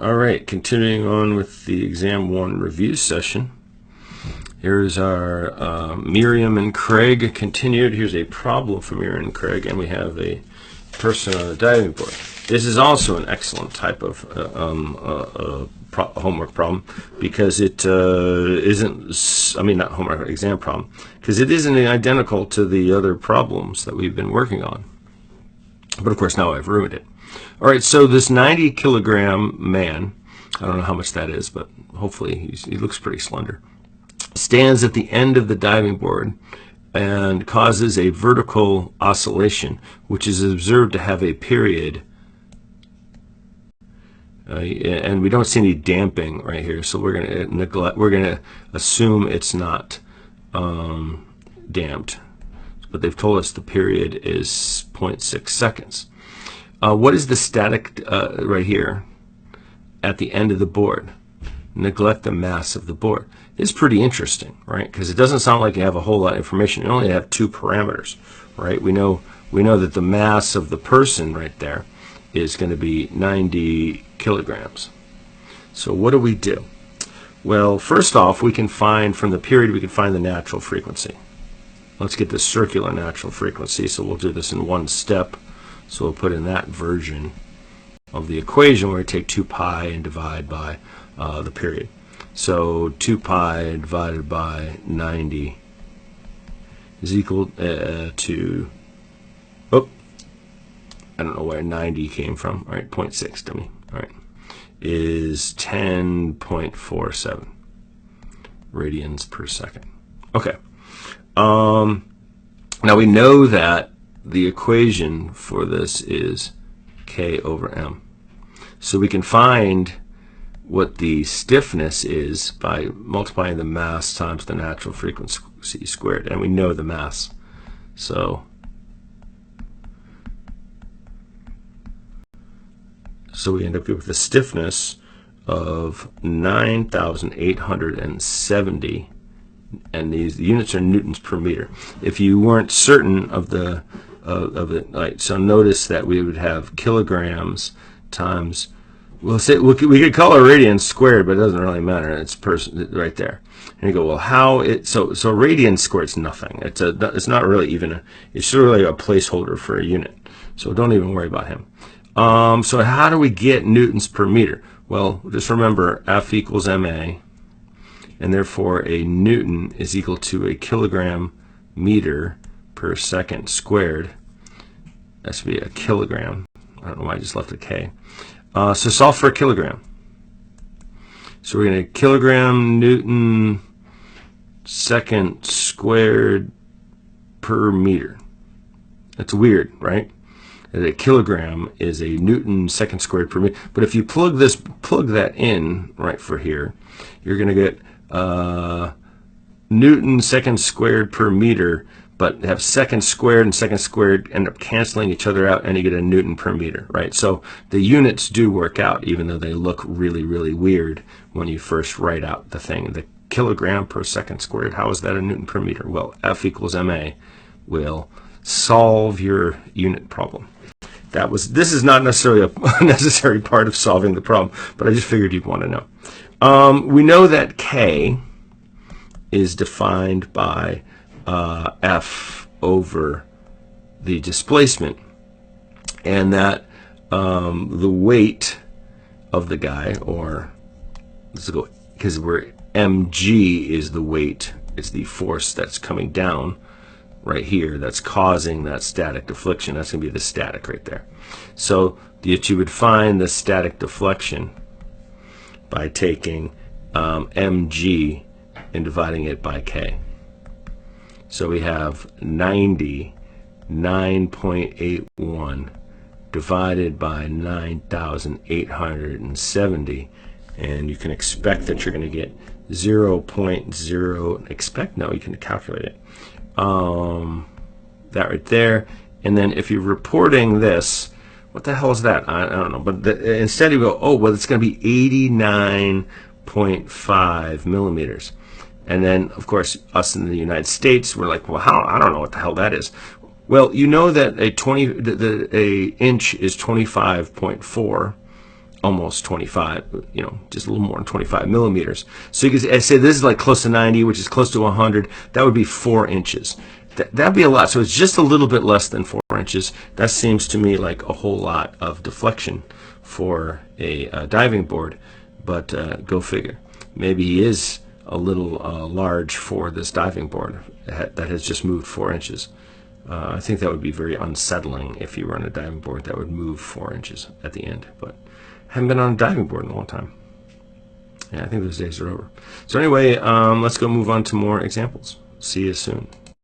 All right, continuing on with the Exam 1 review session. Here's our Miriam and Craig continued. Here's a problem for Miriam and Craig, and we have a person on the diving board. This is also an excellent type of homework problem because it isn't, not homework, exam problem, because it isn't identical to the other problems that we've been working on. But of course now I've ruined it. All right, so this 90 kilogram man, I don't know how much that is, but hopefully he looks pretty slender, stands at the end of the diving board and causes a vertical oscillation, which is observed to have a period. And we don't see any damping right here, so we're going to assume it's not damped. But they've told us the period is 0.6 seconds. What is the static right here at the end of the board? Neglect the mass of the board. It's pretty interesting, right? Because it doesn't sound like you have a whole lot of information. You only have two parameters, right? We know that the mass of the person right there is going to be 90 kilograms. So what do? Well, first off, we can find from the period, we can find the natural frequency. Let's get the circular natural frequency. So we'll do this in one step. So we'll put in that version of the equation where we take 2 pi and divide by the period. So 2 pi divided by 90 is equal to, I don't know where 90 came from. All right, 0.6 dummy. All right, is 10.47 radians per second. Okay. Now we know that the equation for this is K over M. So we can find what the stiffness is by multiplying the mass times the natural frequency squared. And we know the mass. So we end up with a stiffness of 9,870. And these units are newtons per meter. If you weren't certain of it, right, so notice that we would have kilograms times, we could call it radians squared, but it doesn't really matter. It's right there. And you go, well, how it so radians squared is nothing. It's not really even it's really a placeholder for a unit. So don't even worry about him. So how do we get newtons per meter? Well, just remember F equals MA. And therefore a newton is equal to a kilogram meter per second squared. That should be a kilogram. I don't know why I just left a K. So solve for a kilogram. So we're going to kilogram newton second squared per meter. That's weird, right? A kilogram is a newton second squared per meter. But if you plug that in right for here, you're going to get newton second squared per meter, but have second squared and second squared end up canceling each other out, and you get a newton per meter, right? So the units do work out, even though they look really, really weird when you first write out the thing. The kilogram per second squared, how is that a newton per meter? Well, F equals MA will solve your unit problem. This is not necessarily a necessary part of solving the problem, but I just figured you'd want to know. We know that K is defined by F over the displacement, and that the weight of the guy, or let's go, because mg is the weight, it's the force that's coming down right here that's causing that static deflection. That's going to be the static right there. So that you would find the static deflection by taking mg and dividing it by k. So we have 99.81 divided by 9,870, and you can expect that you're going to get 0.0, no, you can calculate it. That right there. And then if you're reporting this, what the hell is that? I don't know. But instead you go, oh, well, it's going to be 89.5 millimeters. And then, of course, us in the United States, we're like, well, how? I don't know what the hell that is. Well, you know that a inch is 25.4 almost 25, just a little more than 25 millimeters. So you can say this is like close to 90, which is close to 100. That would be 4 inches. That'd be a lot. So it's just a little bit less than 4 inches. That seems to me like a whole lot of deflection for a diving board, but go figure. Maybe he is a little large for this diving board that has just moved 4 inches. I think that would be very unsettling if you were on a diving board that would move 4 inches at the end, but I haven't been on a diving board in a long time. Yeah, I think those days are over. So anyway, let's go move on to more examples. See you soon.